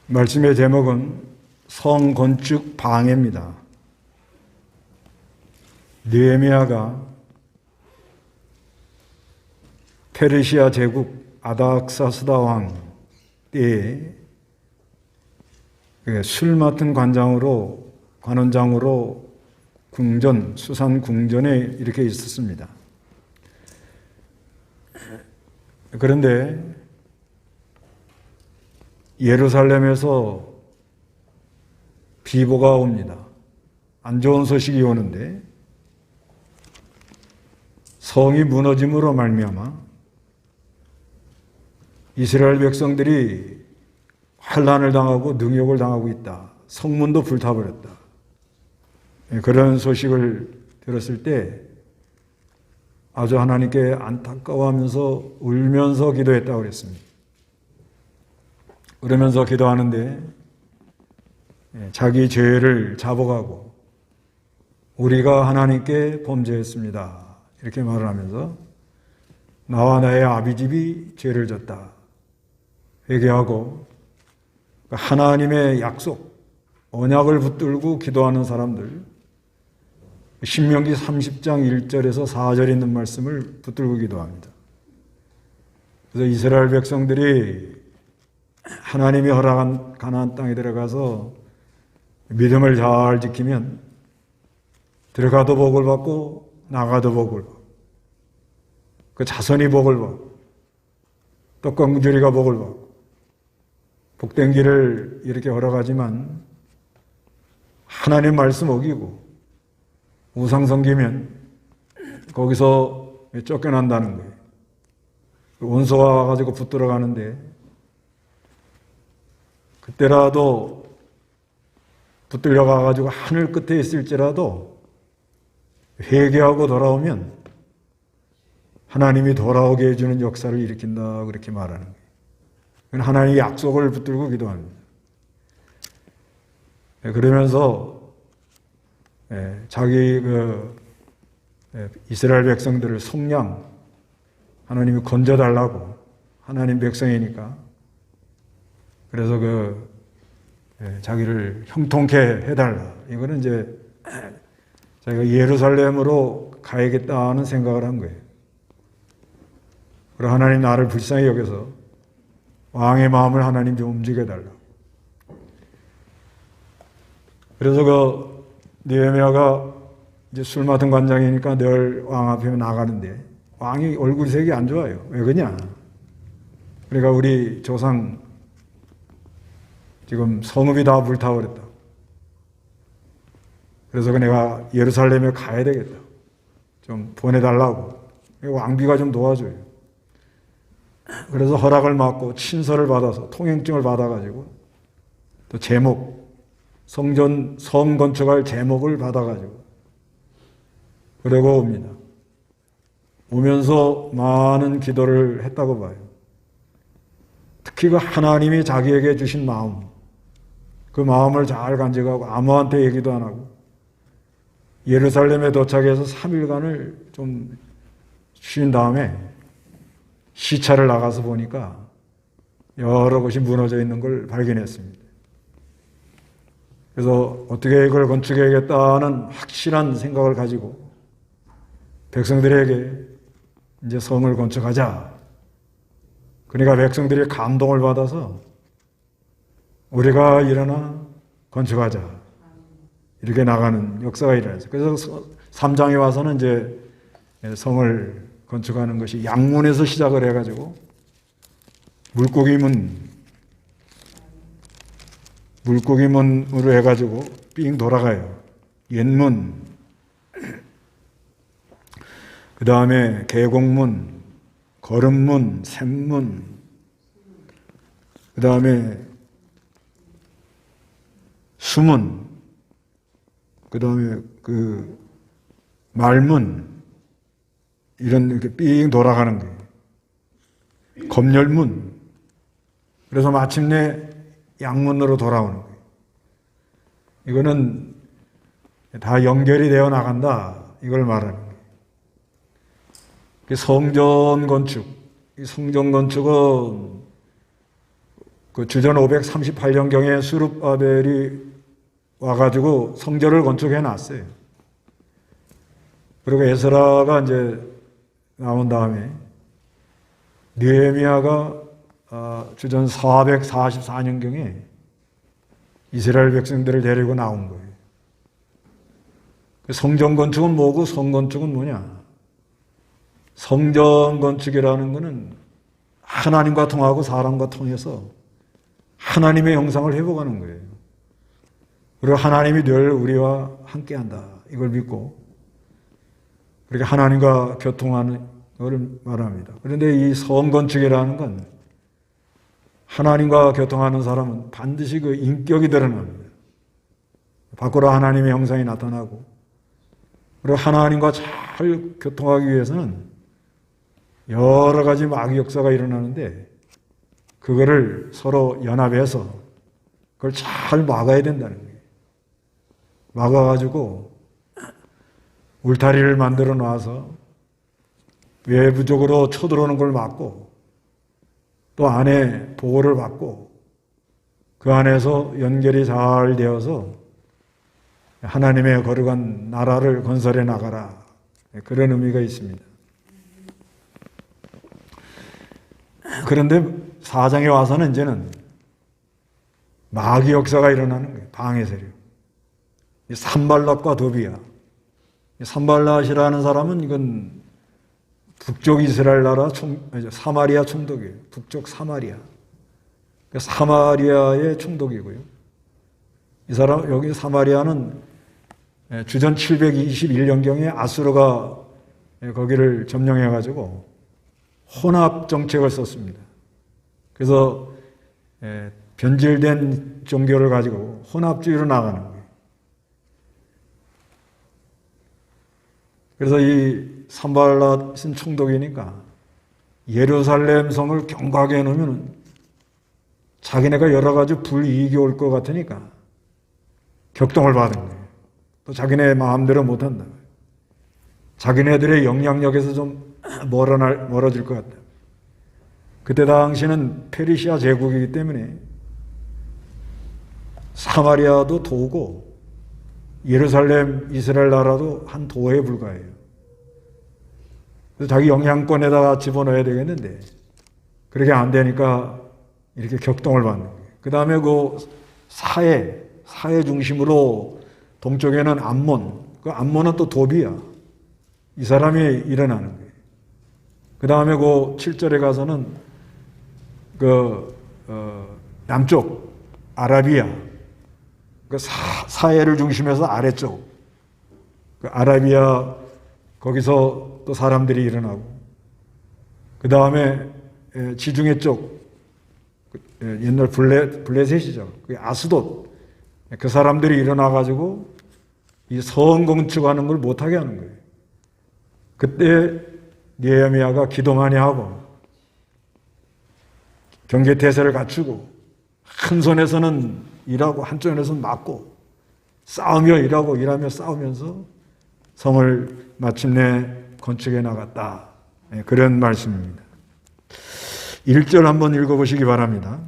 말씀의 제목은 성건축 방해입니다. 느헤미야가 페르시아 제국 아닥사스다 왕 때에 술 맡은 관원장으로 수산 궁전에 이렇게 있었습니다. 그런데 예루살렘에서 비보가 옵니다. 안 좋은 소식이 오는데 성이 무너짐으로 말미암아 이스라엘 백성들이 환난을 당하고 능욕을 당하고 있다. 성문도 불타버렸다. 그런 소식을 들었을 때 아주 하나님께 안타까워하면서 울면서 기도했다고 그랬습니다. 그러면서 기도하는데 자기 죄를 자복하고 우리가 하나님께 범죄했습니다. 이렇게 말을 하면서 나와 나의 아비집이 죄를 졌다. 회개하고 하나님의 약속, 언약을 붙들고 기도하는 사람들, 신명기 30장 1절에서 4절에 있는 말씀을 붙들고 기도합니다. 그래서 이스라엘 백성들이 하나님이 허락한 가나안 땅에 들어가서 믿음을 잘 지키면 들어가도 복을 받고 나가도 복을 받고 그 자손이 복을 받고 또 껑주리가 복을 받고 복된 길을 이렇게 걸어가지만 하나님 말씀 어기고 우상 섬기면 거기서 쫓겨난다는 거예요. 원수가 와가지고 붙들어 가는데 그때라도 붙들려 가가지고 하늘 끝에 있을지라도 회개하고 돌아오면 하나님이 돌아오게 해주는 역사를 일으킨다 그렇게 말하는 거예요. 하나님의 약속을 붙들고 기도합니다. 그러면서 자기 이스라엘 백성들을 속량 하나님이 건져달라고 하나님 백성이니까 그래서 자기를 형통케 해달라. 이거는 이제 자기가 예루살렘으로 가야겠다는 생각을 한 거예요. 그리고 하나님 나를 불쌍히 여겨서 왕의 마음을 하나님 좀 움직여달라. 그래서 느헤미야가 이제 술 맡은 관장이니까 늘 왕 앞에 나가는데 왕이 얼굴색이 안 좋아요. 왜 그러냐? 그러니까 우리 조상 지금 성읍이 다 불타버렸다. 그래서 내가 예루살렘에 가야 되겠다. 좀 보내달라고. 왕비가 좀 도와줘요. 그래서 허락을 받고 친서를 받아서 통행증을 받아가지고 또 성 건축할 제목을 받아가지고 그러고 옵니다. 오면서 많은 기도를 했다고 봐요. 특히 그 하나님이 자기에게 주신 마음, 그 마음을 잘 간직하고 아무한테 얘기도 안 하고 예루살렘에 도착해서 3일간을 좀 쉰 다음에 시차를 나가서 보니까 여러 곳이 무너져 있는 걸 발견했습니다. 그래서 어떻게 이걸 건축해야겠다는 확실한 생각을 가지고 백성들에게 이제 성을 건축하자. 그러니까 백성들이 감동을 받아서 우리가 일어나 건축하자. 이렇게 나가는 역사가 일어났어요. 그래서 3장에 와서는 이제 성을 건축하는 것이 양문에서 시작을 해가지고 물고기문으로 해가지고 삥 돌아가요. 옛문, 그 다음에 계곡문, 거름문, 샘문, 그 다음에 수문, 그 다음에 말문, 이런 이렇게 삥 돌아가는 거예요. 검열문. 그래서 마침내 양문으로 돌아오는 거예요. 이거는 다 연결이 되어 나간다. 이걸 말하는 거예요. 성전 건축. 이 성전 건축은 그 주전 538년경에 수룹바벨이 와가지고 성전을 건축해 놨어요. 그리고 에스라가 이제 나온 다음에 느헤미야가 주전 444년경에 이스라엘 백성들을 데리고 나온 거예요. 성전 건축은 뭐고 성건축은 뭐냐? 성전 건축이라는 것은 하나님과 통하고 사람과 통해서 하나님의 형상을 회복하는 거예요. 그리고 하나님이 늘 우리와 함께한다. 이걸 믿고 그렇게 하나님과 교통하는 것을 말합니다. 그런데 이 성건축이라는 건 하나님과 교통하는 사람은 반드시 그 인격이 드러납니다. 밖으로 하나님의 형상이 나타나고 그리고 하나님과 잘 교통하기 위해서는 여러 가지 마귀 역사가 일어나는데 그거를 서로 연합해서 그걸 잘 막아야 된다는 거예요. 막아가지고 울타리를 만들어 놔서 외부적으로 쳐들어오는 걸 막고 또 안에 보호를 받고 그 안에서 연결이 잘 되어서 하나님의 거룩한 나라를 건설해 나가라. 그런 의미가 있습니다. 그런데 4장에 와서는 이제는 마귀 역사가 일어나는 거예요. 방해 세력. 산발랏과 도비야. 산발랏이라는 사람은 이건 북쪽 이스라엘 나라 사마리아 총독이에요. 북쪽 사마리아. 사마리아의 총독이고요. 이 사람, 여기 사마리아는 주전 721년경에 아수르가 거기를 점령해가지고 혼합 정책을 썼습니다. 그래서 변질된 종교를 가지고 혼합주의로 나가는 거예요. 그래서 이 산발랏은 총독이니까 예루살렘 성을 견고하게 해놓으면 자기네가 여러 가지 불이익이 올 것 같으니까 격동을 받은 거예요. 또 자기네 마음대로 못한다. 자기네들의 영향력에서 좀 멀어질 것 같다. 그때 당시는 페르시아 제국이기 때문에 사마리아도 도고 예루살렘 이스라엘 나라도 한 도에 불과해요. 그래서 자기 영향권에다가 집어넣어야 되겠는데 그렇게 안 되니까 이렇게 격동을 받는 거예요. 그 다음에 그 사해 중심으로 동쪽에는 암몬, 그 암몬은 또 도비야. 이 사람이 일어나는 거예요. 그 다음에 그 7절에 가서는 남쪽 아라비아, 그 사해를 중심해서 아래쪽 그 아라비아 거기서 또 사람들이 일어나고 그 다음에 지중해 쪽 옛날 블레셋이죠. 그 아스돗 그 사람들이 일어나가지고 이 성 건축하는 걸 못하게 하는 거예요. 그때 느헤미야가 기도 많이 하고 경계태세를 갖추고 한 손에서는 일하고 한쪽에서는 막고 싸우며 일하며 싸우면서 성을 마침내 건축해 나갔다. 그런 말씀입니다. 1절 한번 읽어보시기 바랍니다.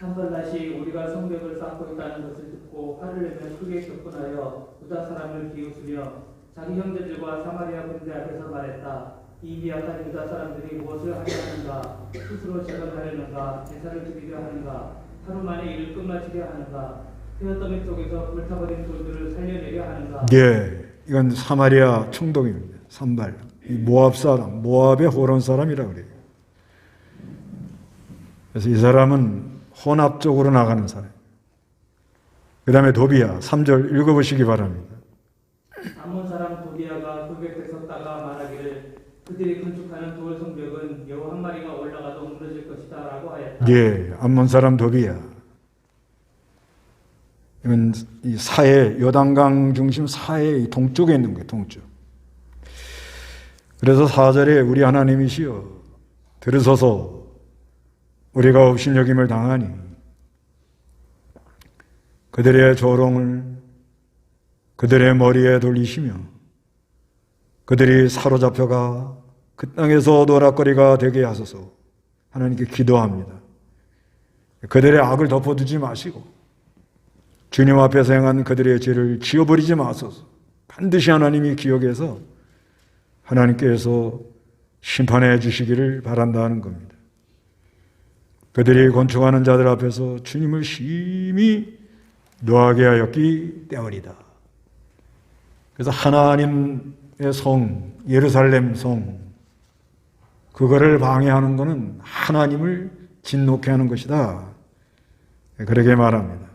산발랏이 우리가 성벽을 쌓고 있다는 것을 듣고 화를 내며 크게 격분하여 유다 사람을 비웃으며 자기 형제들과 사마리아 군대 앞에서 말했다. 이 미약한 유다 사람들이 무엇을 하려 하는가? 스스로 재건하려는가? 제사를 드리려 하는가? 하루 만에 일을 끝마치려 하는가? 휘어더미 속에서 불타버린 돌들을 살려내려 하는가? 예, 이건 사마리아 총독입니다. 산발. 이 모압 사람, 모압의 호론 사람이라고 그래요. 그래서 이 사람은 혼합적으로 나가는 사람. 그 다음에 도비야, 3절 읽어보시기 바랍니다. 암몬 사람 도비야가 돌격에 섰다가 말하기를 그들이 건축하는 돌 성벽은 여우 한 마리가 올라가도 무너질 것이다 라고 하였다. 예, 암몬 사람 도비야. 이건 이 사해, 요단강 중심 사해 동쪽에 있는 거예요, 동쪽. 그래서 4절에 우리 하나님이시여 들으소서 우리가 업신여김을 당하니 그들의 조롱을 그들의 머리에 돌리시며 그들이 사로잡혀가 그 땅에서 노락거리가 되게 하소서 하나님께 기도합니다. 그들의 악을 덮어두지 마시고 주님 앞에서 행한 그들의 죄를 지워버리지 마소서. 반드시 하나님이 기억해서 하나님께서 심판해 주시기를 바란다는 겁니다. 그들이 권총하는 자들 앞에서 주님을 심히 노하게 하였기 때문이다. 그래서 하나님의 성, 예루살렘 성, 그거를 방해하는 것은 하나님을 진노케 하는 것이다. 그렇게 말합니다.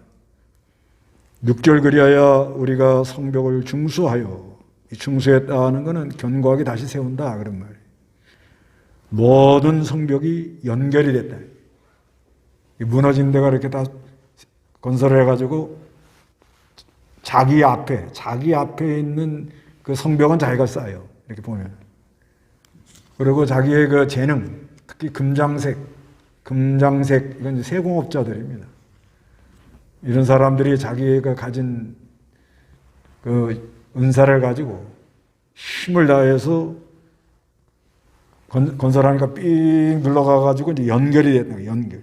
6절 그리하여 우리가 성벽을 중수하여, 이 중수했다는 것은 견고하게 다시 세운다 그런 말이에요. 모든 성벽이 연결이 됐다. 무너진 데가 이렇게 다 건설을 해가지고 자기 앞에 있는 그 성벽은 자기가 쌓아요. 이렇게 보면. 그리고 자기의 그 재능, 특히 금장색, 이건 이제 세공업자들입니다. 이런 사람들이 자기가 가진 그 은사를 가지고 힘을 다해서 건설하니까 삥 눌러가가지고 이제 연결이 됐다. 연결.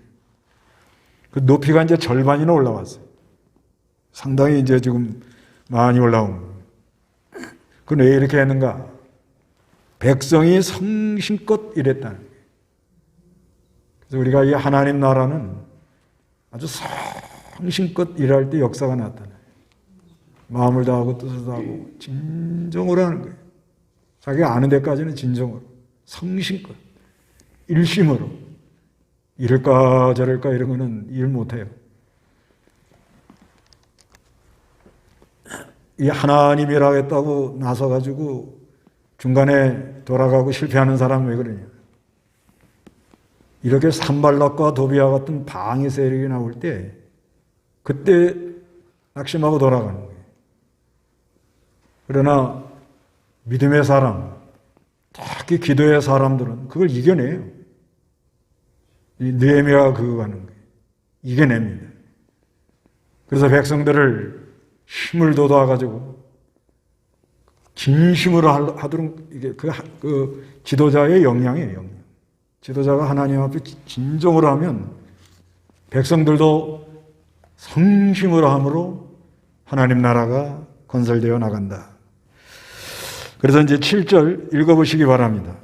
그 높이가 이제 절반이나 올라왔어요. 상당히 이제 지금 많이 올라온 거예요. 그건 왜 이렇게 했는가? 백성이 성심껏 일했다는 거예요. 그래서 우리가 이 하나님 나라는 아주 성심껏 일할 때 역사가 나타나요. 마음을 다하고 뜻을 다하고 진정으로 하는 거예요. 자기가 아는 데까지는 진정으로, 성심껏, 일심으로. 이럴까 저럴까 이런 거는 일 못해요. 이 하나님이라 했다고 나서가지고 중간에 돌아가고 실패하는 사람은 왜 그러냐. 이렇게 산발락과 도비아 같은 방해 세력이 나올 때 그때 낙심하고 돌아가는 거예요. 그러나 믿음의 사람, 특히 기도의 사람들은 그걸 이겨내요. 이 느헤미야가 그거 하는 거예요. 이겨냅니다. 그래서 백성들을 힘을 돋아가지고 진심으로 하도록 이게 그 지도자의 역량이에요. 역량. 지도자가 하나님 앞에 진정으로 하면 백성들도 성심으로 함으로 하나님 나라가 건설되어 나간다. 그래서 이제 7절 읽어보시기 바랍니다.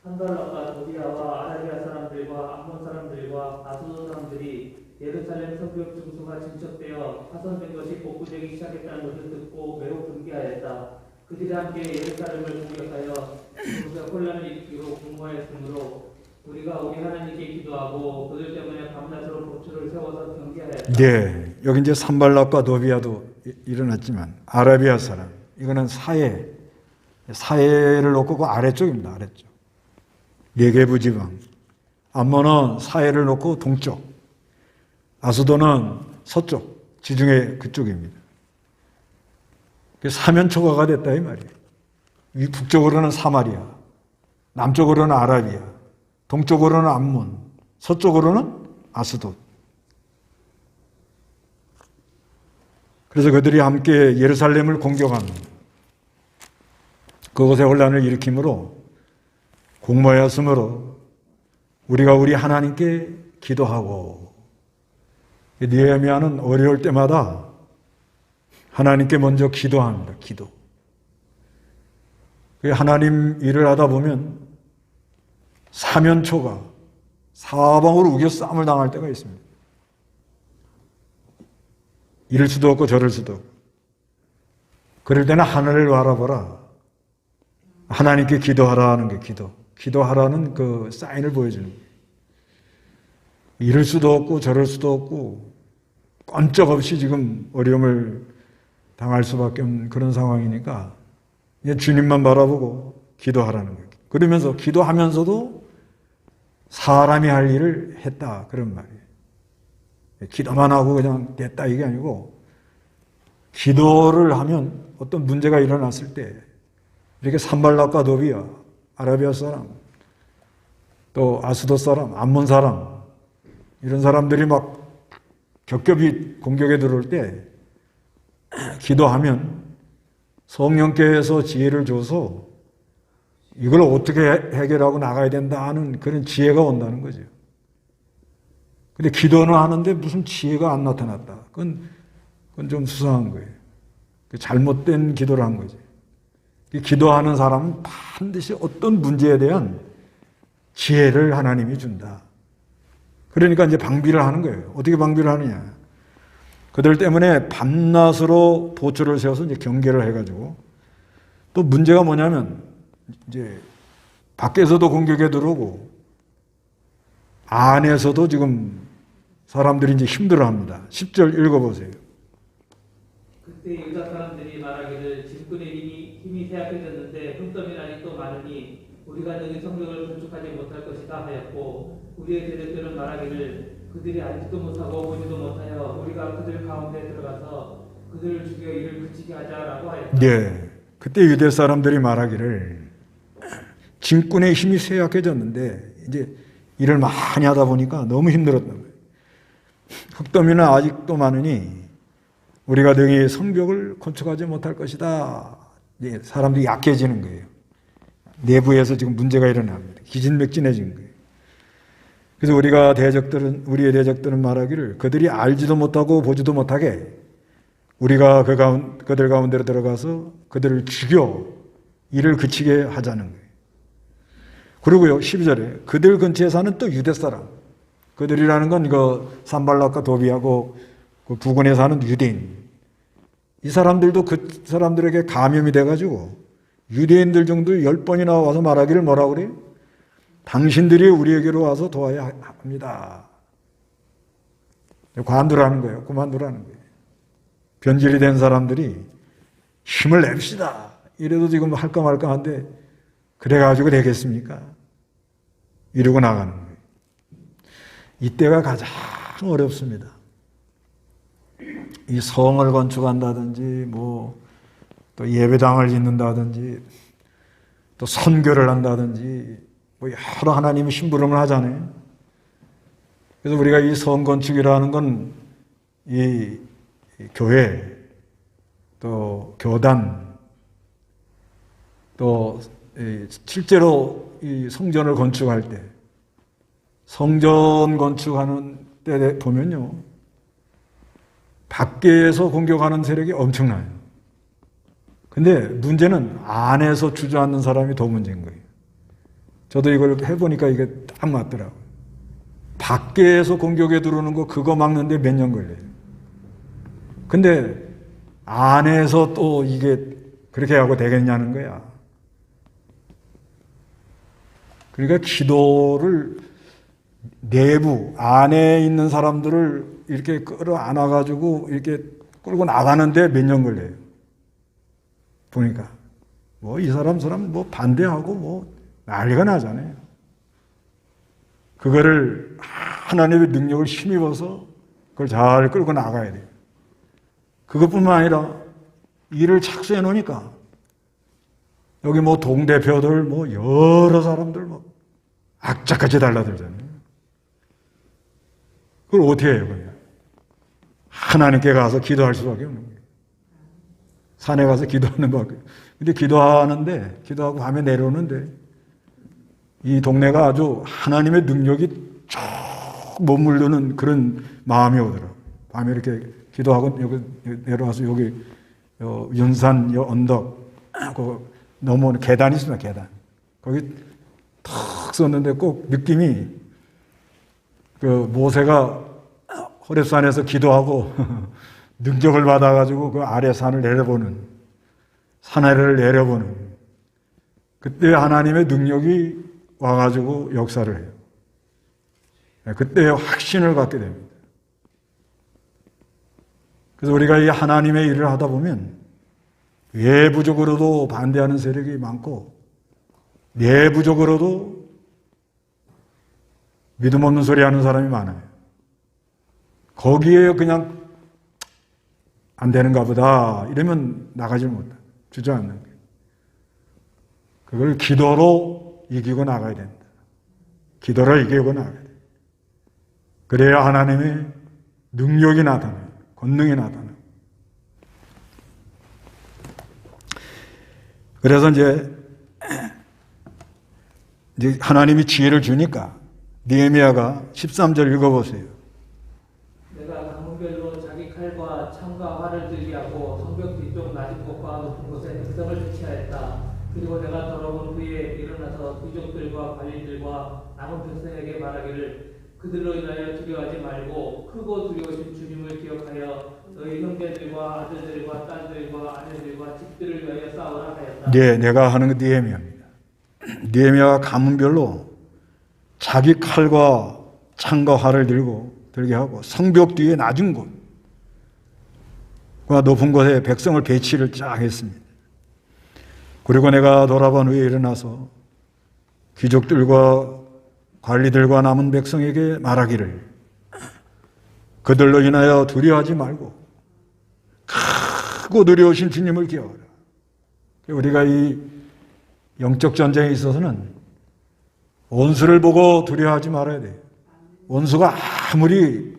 산발락과 도비아와 아라비아 사람들과 암몬 사람들과 아수도 사람들이 예루살렘 성벽 중수가 진척되어 파손된 것이 복구되기 시작했다는 것을 듣고 매우 분개하였다. 그들이 함께 예루살렘을 공격하여 중수가 혼란을 일으키고 공모하였으므로 우리가 우리 하나님께 기도하고 그들 때문에 밤낮으로 보초를 세워서 경계하였다. 네, 여기 이제 산발락과 도비아도 일어났지만 아라비아 사람, 이거는 사해를 놓고 그 아래쪽입니다. 아래쪽. 네게부 지방. 암몬은 사해를 놓고 동쪽, 아수도는 서쪽, 지중해 그쪽입니다. 사면초가가 됐다 이 말이에요. 북쪽으로는 사마리아, 남쪽으로는 아라비아, 동쪽으로는 암몬, 서쪽으로는 아수도. 그래서 그들이 함께 예루살렘을 공격합니다. 그곳에 혼란을 일으킴으로 공모하였으므로 우리가 우리 하나님께 기도하고, 느헤미야는 어려울 때마다 하나님께 먼저 기도합니다. 기도. 하나님 일을 하다 보면 사면초가 사방으로 우겨 싸움을 당할 때가 있습니다. 이럴 수도 없고 저럴 수도 없고. 그럴 때는 하늘을 바라보라. 하나님께 기도하라는 게 기도하라는 그 사인을 보여주는 거예요. 이럴 수도 없고 저럴 수도 없고 꼼짝없이 지금 어려움을 당할 수밖에 없는 그런 상황이니까 이제 주님만 바라보고 기도하라는 거예요. 그러면서 기도하면서도 사람이 할 일을 했다 그런 말이에요. 기도만 하고 그냥 됐다 이게 아니고 기도를 하면 어떤 문제가 일어났을 때 이렇게 산발락과 도비아, 아라비아 사람, 또 아수도 사람, 암몬 사람 이런 사람들이 막 겹겹이 공격에 들어올 때 기도하면 성령께서 지혜를 줘서 이걸 어떻게 해결하고 나가야 된다 하는 그런 지혜가 온다는 거죠. 근데 기도는 하는데 무슨 지혜가 안 나타났다. 그건 좀 수상한 거예요. 잘못된 기도를 한 거지. 기도하는 사람은 반드시 어떤 문제에 대한 지혜를 하나님이 준다. 그러니까 이제 방비를 하는 거예요. 어떻게 방비를 하느냐. 그들 때문에 밤낮으로 보초를 세워서 이제 경계를 해가지고 또 문제가 뭐냐면 이제 밖에서도 공격에 들어오고 안에서도 지금 사람들이 이제 힘들어 합니다. 10절 읽어보세요. 그때 유다 사람들이 말하기를 짐꾼의 힘이 쇠약해졌는데 흠더미라니 또 많으니 우리가 너희 성벽을 건축하지 못할 것이다 하였고 우리의 대적들은 말하기를 그들이 알지도 못하고 보지도 못하여 우리가 그들 가운데 들어가서 그들을 죽여 이를 그치게 하자라고 하였다. 네, 그때 유대 사람들이 말하기를 짐꾼의 힘이 쇠약해졌는데 이제 일을 많이 하다 보니까 너무 힘들었던 거예요. 흙더미는 아직도 많으니 우리가 너희 성벽을 건축하지 못할 것이다. 이제 사람들이 약해지는 거예요. 내부에서 지금 문제가 일어납니다. 기진맥진해진 거예요. 그래서 우리의 대적들은 말하기를 그들이 알지도 못하고 보지도 못하게 우리가 그들 가운데로 들어가서 그들을 죽여 이를 그치게 하자는 거예요. 그리고요, 12절에 그들 근처에 사는 또 유대 사람. 그들이라는 건 산발락과 도비하고 그 부근에 사는 유대인. 이 사람들도 그 사람들에게 감염이 돼가지고 유대인들 정도 10번이나 와서 말하기를 뭐라고 그래요? 당신들이 우리에게로 와서 도와야 합니다. 관두라는 거예요. 그만두라는 거예요. 변질이 된 사람들이 힘을 냅시다. 이래도 지금 할까 말까 한데 그래가지고 되겠습니까? 이러고 나가는 거예요. 이때가 가장 어렵습니다. 이 성을 건축한다든지 또 예배당을 짓는다든지 또 선교를 한다든지 여러 하나님의 심부름을 하잖아요. 그래서 우리가 이 성 건축이라는 건 이 교회 또 교단 또 실제로 이 성전을 건축할 때 성전 건축하는 때 보면요, 밖에서 공격하는 세력이 엄청나요. 근데 문제는 안에서 주저앉는 사람이 더 문제인 거예요. 저도 이걸 해보니까 이게 딱 맞더라고요. 밖에서 공격에 들어오는 거 그거 막는데 몇 년 걸려요. 근데 안에서 또 이게 그렇게 하고 되겠냐는 거야. 그러니까 기도를 내부 안에 있는 사람들을 이렇게 끌어안아가지고 이렇게 끌고 나가는데 몇 년 걸려요. 보니까 이 사람 반대하고 난리가 나잖아요. 그거를 하나님의 능력을 힘입어서 그걸 잘 끌고 나가야 돼요. 그것뿐만 아니라 일을 착수해 놓으니까 여기 동대표들 여러 사람들 악착같이 달라들잖아요. 그걸 어떻게 해요, 그냥? 하나님께 가서 기도할 수밖에 없는 거예요. 산에 가서 기도하는 밖에. 근데 기도하고 밤에 내려오는데 이 동네가 아주 하나님의 능력이 쭉 머무르는 그런 마음이 오더라고요. 밤에 이렇게 기도하고 여기 내려와서 여기 연산 언덕 넘어오는 계단이 있습니다. 계단. 거기 탁 썼는데 꼭 느낌이 모세가 호렙산에서 기도하고 능력을 받아가지고 그 아래 산을 내려보는, 산 아래를 내려보는 그때 하나님의 능력이 와가지고 역사를 해요. 그때 확신을 갖게 됩니다. 그래서 우리가 이 하나님의 일을 하다 보면 외부적으로도 반대하는 세력이 많고 내부적으로도 믿음 없는 소리 하는 사람이 많아요. 거기에 그냥 안 되는가 보다 이러면 나가지 못해. 주저앉는 거예요. 그걸 기도로 이기고 나가야 된다. 기도로 이기고 나가야 돼. 그래야 하나님의 능력이 나타나요. 권능이 나타나요. 그래서 이제 이제 하나님이 지혜를 주니까 느헤미야가 13절 읽어보세요. 내가 가문별로 자기 칼과 창과 활을 들게 하고 성벽 뒤쪽 낮은 곳과 높은 곳에 백성을 배치하였다. 그리고 내가 돌아온 후에 일어나서 귀족들과 관리들과 남은 백성에게 말하기를 그들로 인하여 두려워하지 말고 크고 두려우신 주님을 기억하여 너희 형제들과 아들들과 딸들과 아내들과 집들을 위하여 싸우라 하였다. 네, 내가 하는 건 느헤미야입니다. 느헤미야가 가문별로 자기 칼과 창과 활을 들게 하고 성벽 뒤에 낮은 곳과 높은 곳에 백성을 배치를 쫙 했습니다. 그리고 내가 돌아본 후에 일어나서 귀족들과 관리들과 남은 백성에게 말하기를 그들로 인하여 두려워하지 말고 크고 두려우신 주님을 기억하라. 우리가 이 영적 전쟁에 있어서는 원수를 보고 두려워하지 말아야 돼요. 원수가 아무리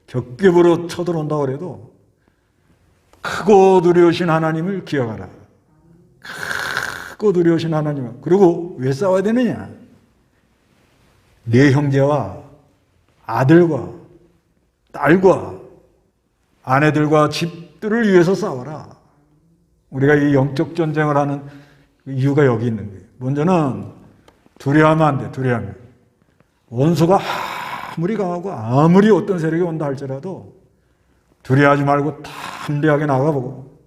겹겹으로 쳐들어온다고 해도 크고 두려우신 하나님을 기억하라. 크고 두려우신 하나님을. 그리고 왜 싸워야 되느냐? 내 형제와 아들과 딸과 아내들과 집들을 위해서 싸워라. 우리가 이 영적 전쟁을 하는 이유가 여기 있는 거예요. 먼저는 두려워하면 안 돼. 두려워하면. 원수가 아무리 강하고 아무리 어떤 세력이 온다 할지라도 두려워하지 말고 담대하게 나가보고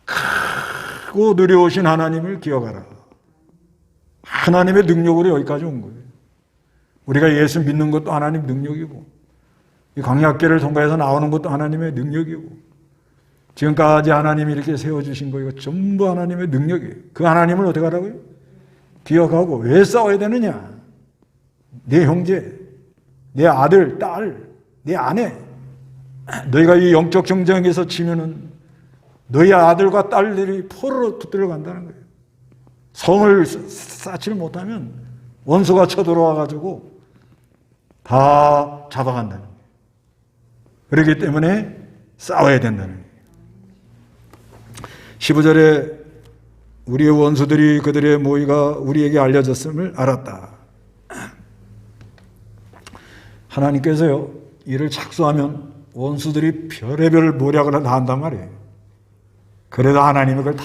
크고 두려우신 하나님을 기억하라. 하나님의 능력으로 여기까지 온 거예요. 우리가 예수 믿는 것도 하나님 능력이고 이 광야길을 통과해서 나오는 것도 하나님의 능력이고 지금까지 하나님이 이렇게 세워주신 거 이거 전부 하나님의 능력이에요. 그 하나님을 어떻게 하라고요? 기억하고 왜 싸워야 되느냐? 내 형제, 내 아들, 딸, 내 아내 너희가 이 영적 경쟁에서 지면은 너희 아들과 딸들이 포로로 붙들어 간다는 거예요. 성을 쌓지를 못하면 원수가 쳐들어와 가지고 다 잡아간다는 거예요. 그렇기 때문에 싸워야 된다는 거예요. 15절에 우리의 원수들이 그들의 모의가 우리에게 알려졌음을 알았다. 하나님께서요, 이를 착수하면 원수들이 별의별 모략을 다 한단 말이에요. 그래도 하나님이 그걸 다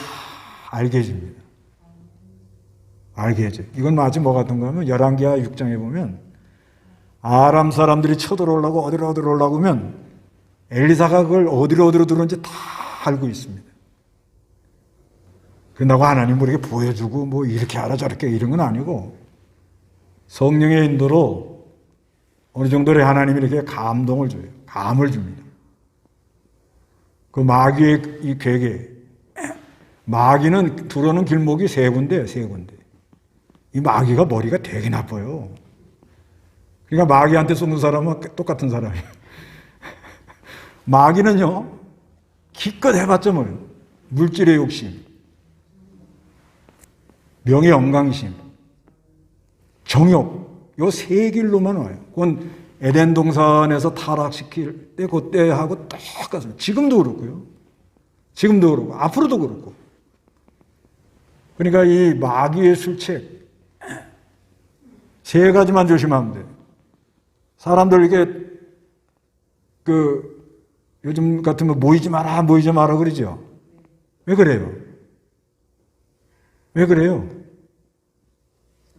알게 해줍니다. 알게 해줘요. 이건 마치 뭐 같은가 하면 열왕기하 6장에 보면 아람 사람들이 쳐들어오려고 어디로 오려고 하면 엘리사가 그걸 어디로 들어오는지 다 알고 있습니다. 그런다고 하나님 우리에게 보여주고 뭐 이렇게 하라 저렇게 이런 건 아니고 성령의 인도로 어느 정도의 하나님이 이렇게 감동을 줘요. 감을 줍니다. 그 마귀의 이 괴계, 마귀는 들어오는 길목이 세 군데. 이 마귀가 머리가 되게 나빠요. 그러니까 마귀한테 쏘는 사람은 똑같은 사람이에요. 마귀는요, 기껏 해봤자 뭐예요? 물질의 욕심, 명예 영광심, 정욕, 요 세 길로만 와요. 그건 에덴 동산에서 타락시킬 때 그때하고 똑같습니다. 지금도 그렇고요. 지금도 그렇고 앞으로도 그렇고. 그러니까 이 마귀의 술책 세 가지만 조심하면 돼요. 사람들 이게 요즘 같으면 모이지 마라 그러죠. 왜 그래요? 왜 그래요?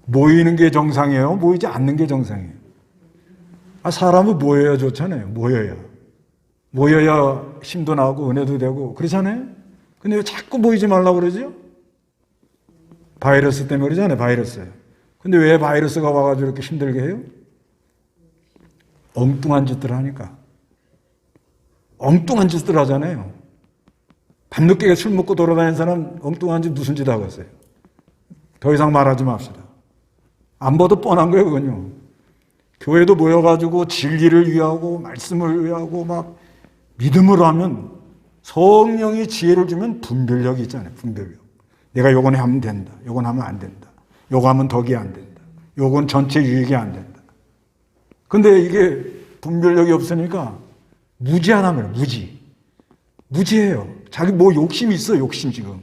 모이는 게 정상이에요? 모이지 않는 게 정상이에요? 사람은 모여야 좋잖아요. 모여야 힘도 나고 은혜도 되고 그렇잖아요. 근데 왜 자꾸 모이지 말라고 그러죠? 바이러스 때문에 그러잖아요. 바이러스. 근데 왜 바이러스가 와가지고 이렇게 힘들게 해요? 엉뚱한 짓들 하니까. 엉뚱한 짓들 하잖아요. 밤늦게 술 먹고 돌아다니는 사람 엉뚱한 짓 무슨 짓 하겠어요? 더 이상 말하지 맙시다. 안 봐도 뻔한 거예요, 그건요. 교회도 모여가지고 진리를 위하고 말씀을 위하고 막 믿음으로 하면 성령이 지혜를 주면 분별력이 있잖아요. 분별력. 내가 요건 하면 된다. 요건 하면 안 된다. 요거 하면 덕이 안 된다. 요건 전체 유익이 안 된다. 근데 이게 분별력이 없으니까 무지하단 말이에요. 무지해요. 자기 뭐 욕심이 있어, 욕심 지금.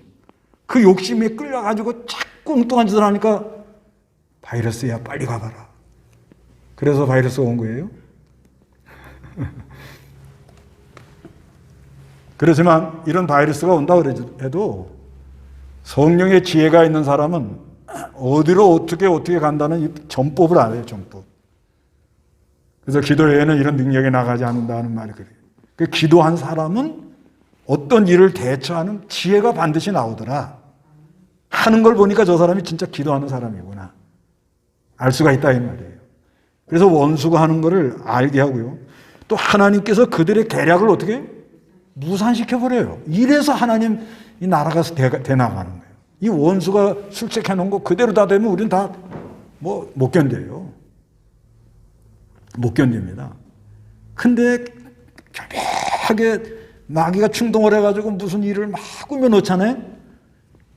그 욕심에 끌려가지고 자꾸 엉뚱한 짓을 하니까 바이러스야 빨리 가봐라. 그래서 바이러스가 온 거예요. 그렇지만 이런 바이러스가 온다 해도 성령의 지혜가 있는 사람은 어디로 어떻게 간다는 이 전법을 알아요. 전법. 그래서 기도회에는 이런 능력이 나가지 않는다는 말이 그래요. 그 기도한 사람은 어떤 일을 대처하는 지혜가 반드시 나오더라. 하는 걸 보니까 저 사람이 진짜 기도하는 사람이구나. 알 수가 있다 이 말이에요. 그래서 원수가 하는 거를 알게 하고요. 또 하나님께서 그들의 계략을 어떻게 무산시켜버려요. 이래서 하나님 이 나라가 대나가는 거예요. 이 원수가 술책해 놓은 거 그대로 다 되면 우리는 다 못 견뎌요. 못 견딥니다. 근데 결백하게 마귀가 충동을 해가지고 무슨 일을 막 꾸며놓잖아요.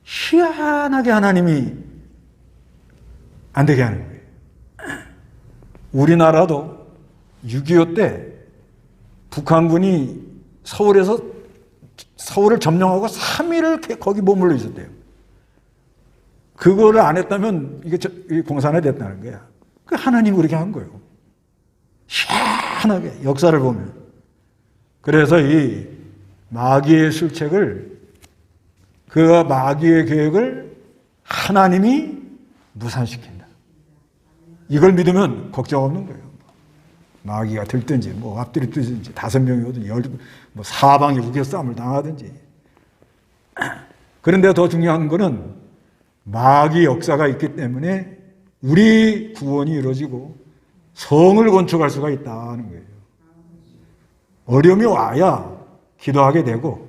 희한하게 하나님이 안 되게 하는 거예요. 우리나라도 6.25 때 북한군이 서울을 점령하고 3일을 거기 머물러 있었대요. 그거를 안 했다면 이게 공산화 됐다는 거야. 그 하나님이 그렇게 한 거예요. 희한하게 역사를 보면. 그래서 이 마귀의 술책을 그 마귀의 계획을 하나님이 무산시킨다. 이걸 믿으면 걱정 없는 거예요. 마귀가 들든지 앞뒤로 뜨든지 5명이 오든지 사방에 우겨 싸움을 당하든지. 그런데 더 중요한 거는 마귀 역사가 있기 때문에 우리 구원이 이루어지고 성을 건축할 수가 있다는 거예요. 어려움이 와야 기도하게 되고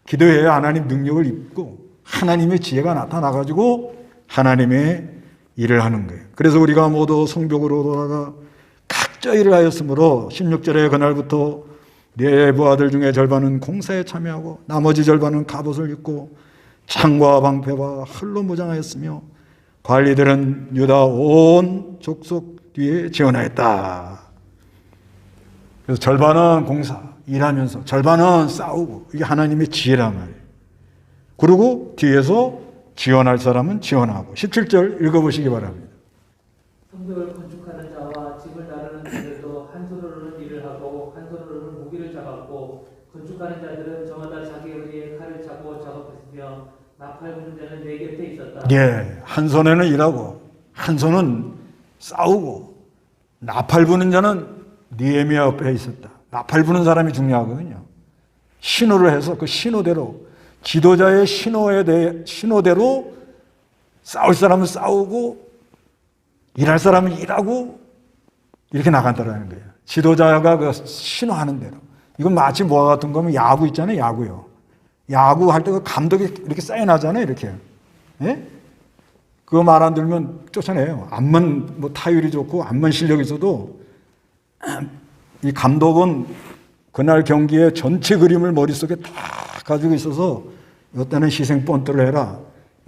기도해야 하나님 능력을 입고 하나님의 지혜가 나타나가지고 하나님의 일을 하는 거예요. 그래서 우리가 모두 성벽으로 돌아가 각자 일을 하였으므로 16절에 그날부터 네 부하들 중에 절반은 공사에 참여하고 나머지 절반은 갑옷을 입고 창과 방패와 활로 무장하였으며 관리들은 유다 온 족속 뒤에 지원하였다. 그래서 절반은 공사, 일하면서 절반은 싸우고 이게 하나님의 지혜란 말이에요. 그리고 뒤에서 지원할 사람은 지원하고 17절 읽어보시기 바랍니다. 성벽을 건축하는 자와 집을 나르는 자들도 한 손으로는 일을 하고 한 손으로는 무기를 잡았고 건축하는 자들은 저마다 자기 허리에 칼을 차고 작업했으며 나팔 부는 자는 내 곁에 있었다. 예, 한 손에는 일하고 한 손은 싸우고 나팔 부는 자는 느헤미야 옆에 있었다. 나팔 부는 사람이 중요하거든요. 신호를 해서 그 신호대로 지도자의 신호대로 싸울 사람은 싸우고 일할 사람은 일하고 이렇게 나간다라는 거예요. 지도자가 그 신호하는 대로. 이건 마치 뭐와 같은 거면 야구 있잖아요. 야구요. 야구 할 때 그 감독이 이렇게 사인하잖아요. 이렇게. 예? 그거 말 안 들으면 쫓아내요. 암만 타율이 좋고 암만 실력이 있어도 이 감독은 그날 경기의 전체 그림을 머릿속에 다 가지고 있어서 이때는 희생 번트를 해라.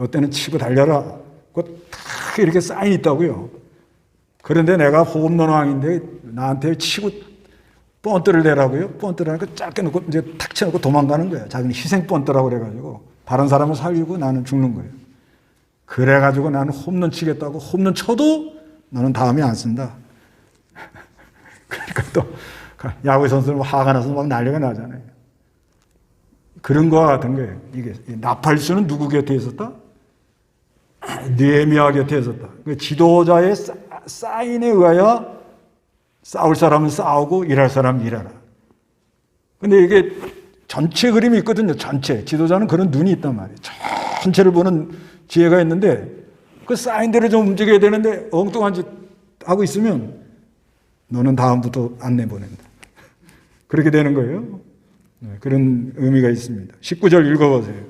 이때는 치고 달려라. 그거 다 이렇게 사인이 있다고요. 그런데 내가 홈런 왕인데 나한테 치고 번트를 내라고요. 번트를 하니까 짧게 놓고 이제 탁 쳐놓고 도망가는 거예요. 자기는 희생 번트라고 그래가지고 다른 사람을 살리고 나는 죽는 거예요. 그래가지고 나는 홈런 치겠다고 홈런 쳐도 너는 다음에 안 쓴다. 그러니까 또 야구 선수는 화가 나서 막 난리가 나잖아요. 그런 거와 같은 거예요. 이게 나팔수는 누구 곁에 있었다? 느헤미야 곁에 있었다. 지도자의 사인에 의하여 싸울 사람은 싸우고 일할 사람은 일하라. 근데 이게 전체 그림이 있거든요. 전체. 지도자는 그런 눈이 있단 말이에요. 전체를 보는 지혜가 있는데 그 사인대로 좀 움직여야 되는데 엉뚱한 짓 하고 있으면 너는 다음부터 안 내보낸다. 그렇게 되는 거예요. 그런 의미가 있습니다. 19절 읽어보세요.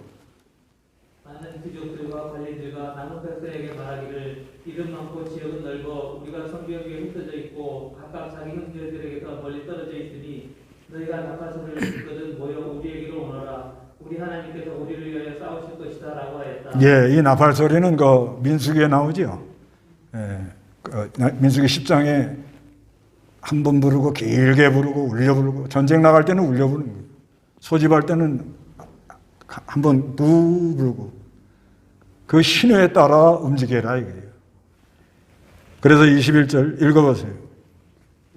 많은 귀족들과 관리들과 남은 백성에게 말하기를 이름 많고 지역은 넓어 우리가 성벽 위에 흩어져 있고 각각 자기 형제들에게서 멀리 떨어져 있으니 너희가 나팔소리를 듣거든 모여 우리에게로 오너라. 우리 하나님께서 우리를 위하여 싸우실 것이다 라고 하였다. 예, 이 나팔 소리는 그 민수기에 나오죠. 예, 민수기 10장에 한 번 부르고 길게 부르고 울려 부르고 전쟁 나갈 때는 울려 부르는 거예요. 소집할 때는 한 번 부르고 그 신호에 따라 움직여라 이거예요. 그래서 21절 읽어보세요.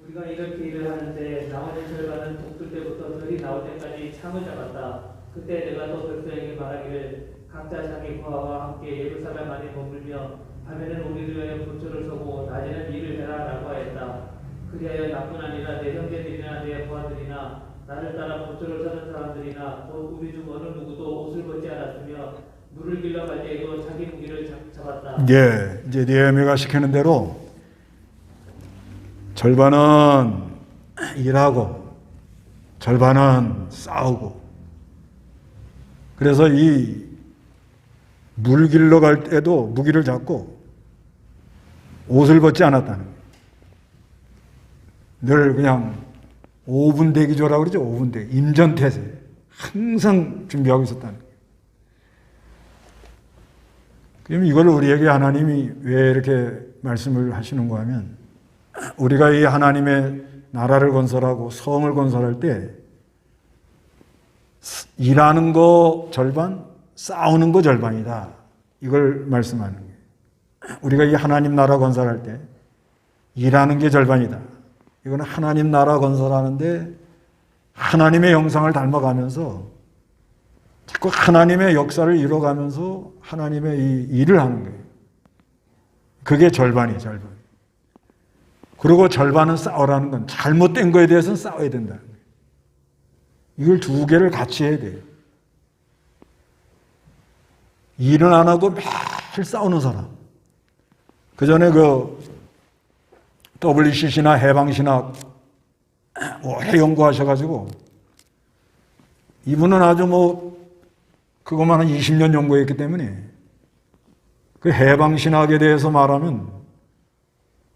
우리가 이렇게 일을 하는데 나머지 절반은 돋을 때부터 별이 나올 때까지 창을 잡았다. 그때 내가 또 백성에게 말하기를 각자 자기 부하와 함께 예루살렘 안에 머물며 밤에는 우리를 위하여 보초를 서고 낮에는 일을 해라라고 하였다. 그리하여 나뿐 아니라 내 형제들이나 내 부하들이나 나를 따라 보초를 서는 사람들이나 곧 우리 중 어느 누구도 옷을 벗지 않았으며 물을 길러 갈 때에도 자기 무기를 잡았다. 예, 이제 느헤미야가 시키는 대로 절반은 일하고 절반은 싸우고, 그래서 이 물 길러 갈 때도 무기를 잡고 옷을 벗지 않았다는 거예요. 늘 그냥 5분 대기조라고 그러죠. 5분 대기. 임전태세. 항상 준비하고 있었다는 거예요. 그럼 이걸 우리에게 하나님이 왜 이렇게 말씀을 하시는가 하면, 우리가 이 하나님의 나라를 건설하고 성을 건설할 때 일하는 거 절반, 싸우는 거 절반이다. 이걸 말씀하는 거예요. 우리가 이 하나님 나라 건설할 때 일하는 게 절반이다. 이거는 하나님 나라 건설하는데 하나님의 형상을 닮아가면서 자꾸 하나님의 역사를 이뤄가면서 하나님의 이 일을 하는 거예요. 그게 절반이에요, 절반. 그리고 절반은 싸우라는 건 잘못된 거에 대해서는 싸워야 된다는 거예요. 이걸 두 개를 같이 해야 돼요. 일은 안 하고 매일 싸우는 사람. 그 전에 그 WCC나 해방신학 오래 연구하셔가지고, 이분은 아주 그것만 한 20년 연구했기 때문에 그 해방신학에 대해서 말하면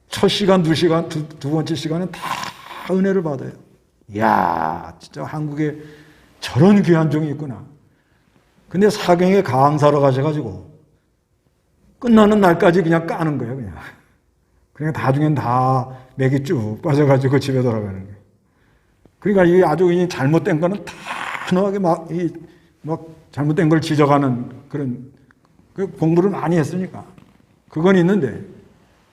첫 시간, 두 번째 시간은 다 은혜를 받아요. 이야, 진짜 한국에 저런 귀한 종이 있구나. 근데 사경에 강사로 가셔가지고 끝나는 날까지 그냥 까는 거예요, 그냥. 그러니까 나중엔 다 맥이 쭉 빠져가지고 집에 돌아가는 거예요. 그러니까 이 아주 잘못된 거는 단호하게 막 잘못된 걸 지적하는 그런, 공부를 많이 했으니까. 그건 있는데,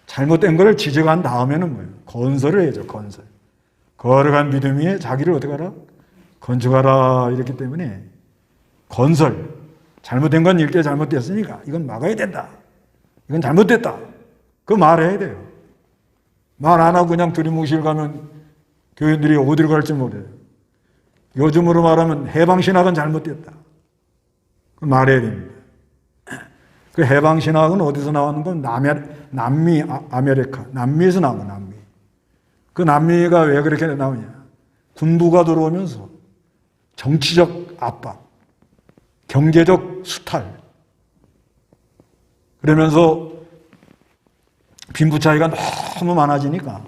잘못된 걸 지적한 다음에는 뭐예요? 건설을 해야죠, 건설. 거룩한 믿음 위에 자기를 어떻게 하라? 건축하라. 이렇기 때문에, 건설. 잘못된 건 일대 잘못됐으니까, 이건 막아야 된다. 이건 잘못됐다. 그거 말해야 돼요. 말 안 하고 그냥 두리뭉실 가면 교인들이 어디로 갈지 모르요. 요즘으로 말하면 해방신학은 잘못됐다. 그 말해야 됩니다. 그 해방신학은 어디서 나오는 건 남미, 아메리카. 남미에서 나온 거야, 남미. 그 남미가 왜 그렇게 나오냐. 군부가 들어오면서 정치적 압박, 경제적 수탈. 그러면서 빈부 차이가 너무 많아지니까.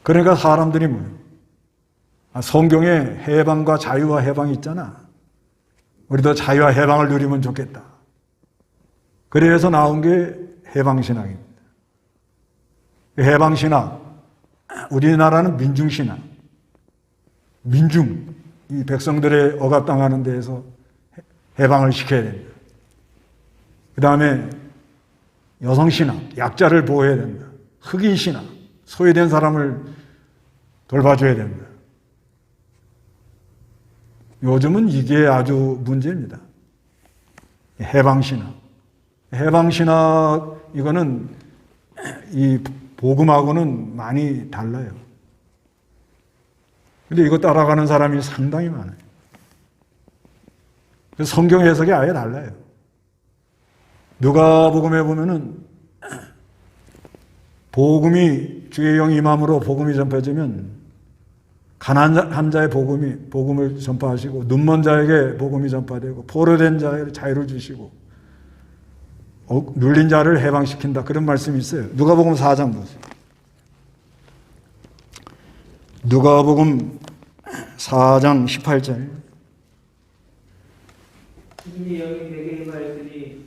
그러니까 사람들이 뭐예요? 성경에 해방과 자유와 해방이 있잖아. 우리도 자유와 해방을 누리면 좋겠다. 그래서 나온 게 해방신학입니다. 해방신학, 우리나라는 민중신학. 민중, 이 백성들의 억압당하는 데에서 해방을 시켜야 된다. 그 다음에 여성신학, 약자를 보호해야 된다. 흑인신학, 소외된 사람을 돌봐줘야 된다. 요즘은 이게 아주 문제입니다. 해방신학. 해방신학, 이거는 이 복음하고는 많이 달라요. 근데 이거 따라가는 사람이 상당히 많아요. 그래서 성경 해석이 아예 달라요. 누가복음에 보면은 복음이 주의 영이 임함으로 복음이 전파되면 가난한 자의 복음을 전파하시고 눈먼 자에게 복음이 전파되고 포로된 자에게 자유를 주시고 눌린 자를 해방시킨다. 그런 말씀이 있어요. 누가복음 4장 보세요. 누가복음 4장 18절. 주님이 여기 내게 임하였으니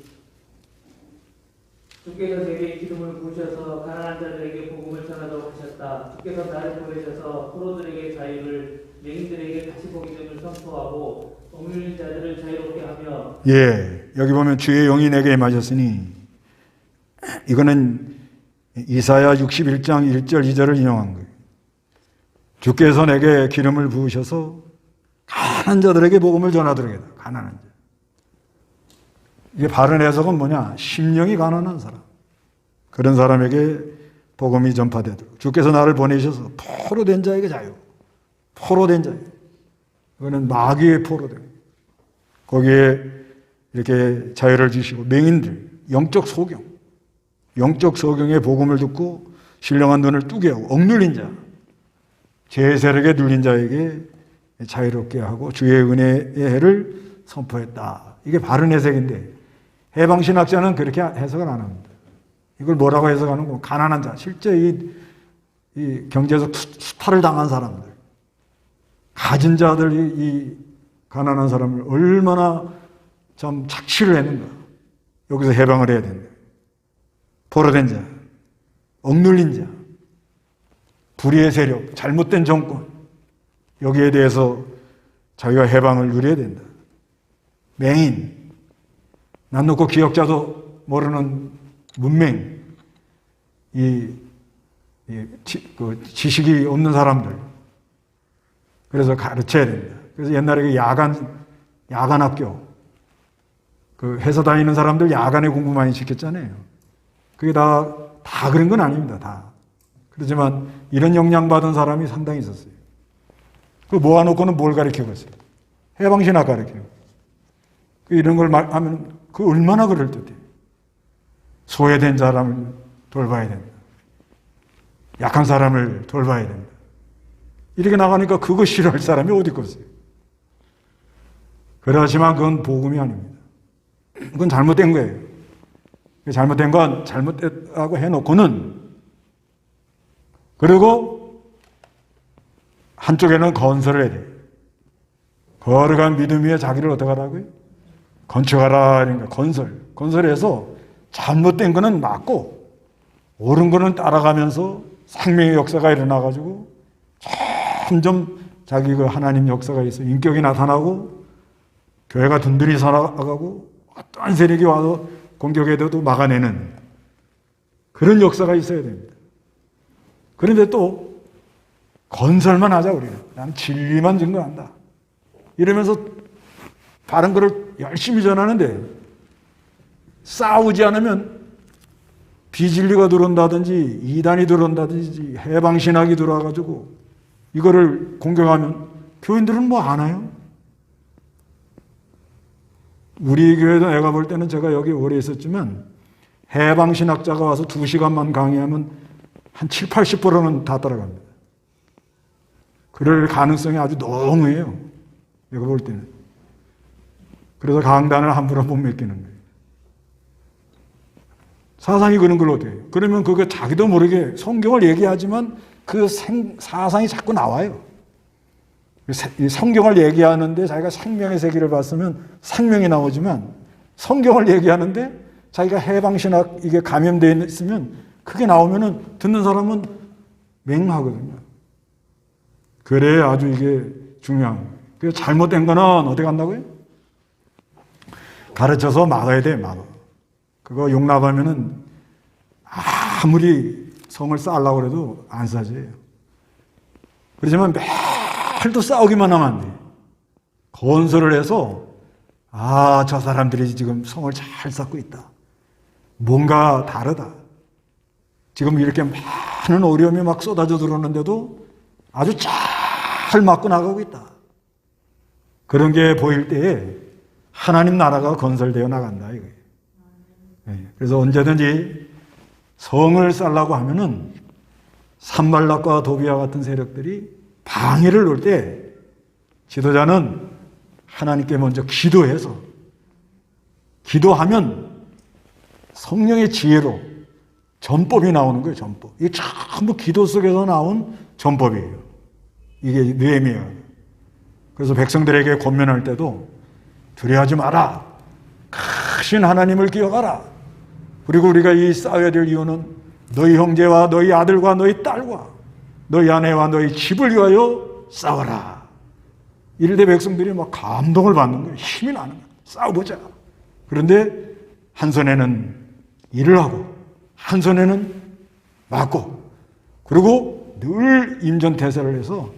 주께서 내게 기름을 부으셔서 가난한 자들에게 복음을 전하도록 하셨다. 주께서 나를 보내셔서 포로들에게 자유를, 맹인들에게 다시 보기 등을 선포하고 억눌린 자들을 자유롭게 하며. 예, 여기 보면 주의 영이 내게 임하셨으니, 이거는 이사야 61장 1절 2절을 인용한 거예요. 주께서 내게 기름을 부으셔서 가난한 자들에게 복음을 전하도록 하다. 가난한 자. 이게 바른 해석은 뭐냐? 심령이 가난한 사람. 그런 사람에게 복음이 전파되도록. 주께서 나를 보내셔서 포로된 자에게 자유. 포로된 자에게. 이거는 마귀의 포로된. 거기에 이렇게 자유를 주시고 맹인들, 영적 소경. 영적 소경의 복음을 듣고 신령한 눈을 뜨게 하고 억눌린 자. 제 세력에 눌린 자에게 자유롭게 하고 주의 은혜의 해를 선포했다. 이게 바른 해석인데 해방신학자는 그렇게 해석을 안 합니다. 이걸 뭐라고 해석하는 거? 가난한 자. 실제 이 경제적 수탈을 당한 사람들, 가진 자들이 이 가난한 사람을 얼마나 참 착취를 했는가. 여기서 해방을 해야 된다. 포로된 자, 억눌린 자, 불의의 세력, 잘못된 정권, 여기에 대해서 자기가 해방을 누려야 된다. 맹인, 난 놓고 기억자도 모르는 문맹, 지식이 없는 사람들. 그래서 가르쳐야 된다. 그래서 옛날에 그 야간 학교, 그 회사 다니는 사람들 야간에 공부 많이 시켰잖아요. 그게 다 그런 건 아닙니다. 다. 그렇지만 이런 영향받은 사람이 상당히 있었어요. 그 모아놓고는 뭘 가르치겠어요? 해방신학 가르치고. 이런 걸 하면 그 얼마나 그럴듯해요. 소외된 사람을 돌봐야 된다. 약한 사람을 돌봐야 된다. 이렇게 나가니까 그거 싫어할 사람이 어디 있겠어요? 그렇지만 그건 복음이 아닙니다. 그건 잘못된 거예요. 잘못된 건 잘못됐다고 해놓고는 그리고 한쪽에는 건설을 해야 돼요. 거룩한 믿음 위에 자기를 어떻게 하라고요? 건축하라. 그러니까 건설해서 잘못된 거는 막고 옳은 거는 따라가면서 생명의 역사가 일어나가지고 점점 자기 그 하나님 역사가 있어 인격이 나타나고 교회가 든든히 살아가고 어떠한 세력이 와도 공격해도 막아내는 그런 역사가 있어야 됩니다. 그런데 또 건설만 하자 우리는. 나는 진리만 증거한다. 이러면서 바른 거를 열심히 전하는데 싸우지 않으면 비진리가 들어온다든지 이단이 들어온다든지 해방신학이 들어와가지고 이거를 공격하면 교인들은 뭐 안 해요? 우리 교회도 내가 볼 때는 제가 여기 오래 있었지만 해방신학자가 와서 2시간만 강의하면 한 7, 80%는 다 따라갑니다. 그럴 가능성이 아주 농후해요. 내가 볼 때는. 그래서 강단을 함부로 못 맡기는 거예요. 사상이 그런 걸 어떻게 해요? 그러면 그거 자기도 모르게 성경을 얘기하지만 그 사상이 자꾸 나와요. 성경을 얘기하는데 자기가 생명의 세계를 봤으면 생명이 나오지만 성경을 얘기하는데 자기가 해방신학 이게 감염되어 있으면 그게 나오면은 듣는 사람은 맹하거든요. 그래야 아주 이게 중요한 거예요. 그래서 잘못된 거는 어디 간다고요? 가르쳐서 막아야 돼요, 막아. 그거 용납하면은 아무리 성을 쌓으려고 해도 안 싸져요. 그렇지만 매일도 싸우기만 하면 안 돼요. 건설을 해서 저 사람들이 지금 성을 잘 쌓고 있다. 뭔가 다르다. 지금 이렇게 많은 어려움이 막 쏟아져 들어오는데도 아주 잘 막고 나가고 있다. 그런 게 보일 때에 하나님 나라가 건설되어 나간다 이거예요. 그래서 언제든지 성을 쌓으려고 하면은 산발락과 도비와 같은 세력들이 방해를 놓을 때 지도자는 하나님께 먼저 기도해서 기도하면 성령의 지혜로 전법이 나오는 거예요. 전법. 이게 전부 기도 속에서 나온 전법이에요. 이게 느헤미야. 그래서 백성들에게 권면할 때도 두려워하지 마라. 크신 하나님을 기억하라. 그리고 우리가 이 싸워야 될 이유는 너희 형제와 너희 아들과 너희 딸과 너희 아내와 너희 집을 위하여 싸워라. 이럴 때 백성들이 막 감동을 받는 거예요. 힘이 나는 거예요. 싸워보자. 그런데 한 손에는 일을 하고 한 손에는 막고, 그리고 늘 임전태세를 해서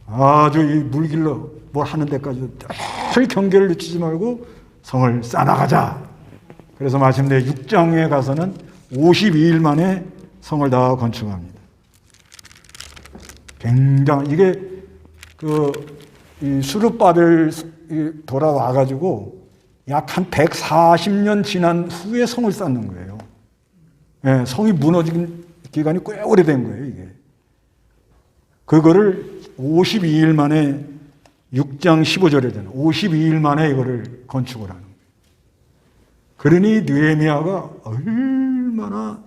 아주 이 물길로 뭘 하는 데까지 늘 경계를 늦추지 말고 성을 쌓아나가자. 그래서 마침내 6장에 가서는 52일 만에 성을 다 건축합니다. 굉장히 이게 이 수르바벨 돌아와가지고 약 한 140년 지난 후에 성을 쌓는 거예요. 예, 성이 무너진 기간이 꽤 오래된 거예요, 이게. 그거를 52일 만에 6장 15절에 되는 52일 만에 이거를 건축을 하는 거예요. 그러니 느헤미야가 얼마나,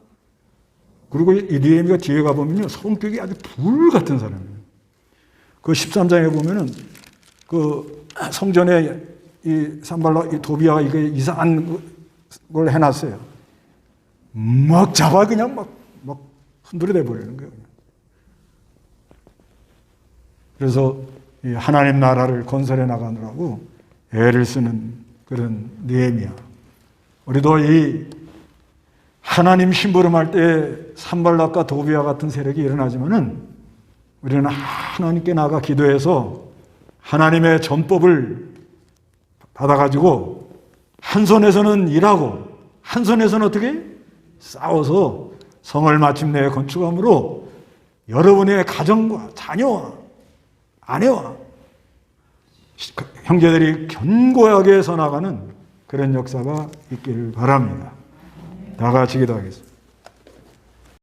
그리고 이 느헤미야가 뒤에 가보면요, 성격이 아주 불 같은 사람이에요. 그 13장에 보면은 그 성전에 이 산발라, 이 도비아가 이게 이상한 걸 해놨어요. 막 잡아 그냥 막 흔들어대 버리는 거예요. 그래서 이 하나님 나라를 건설해 나가느라고 애를 쓰는 그런 느헤미야. 우리도 이 하나님 심부름할 때 산발락과 도비아 같은 세력이 일어나지만은 우리는 하나님께 나가 기도해서 하나님의 전법을 받아가지고 한 손에서는 일하고 한 손에서는 어떻게 싸워서 성을 마침내 건축함으로 여러분의 가정과 자녀와 아내와 형제들이 견고하게 서나가는 그런 역사가 있기를 바랍니다. 다 같이 기도하겠습니다.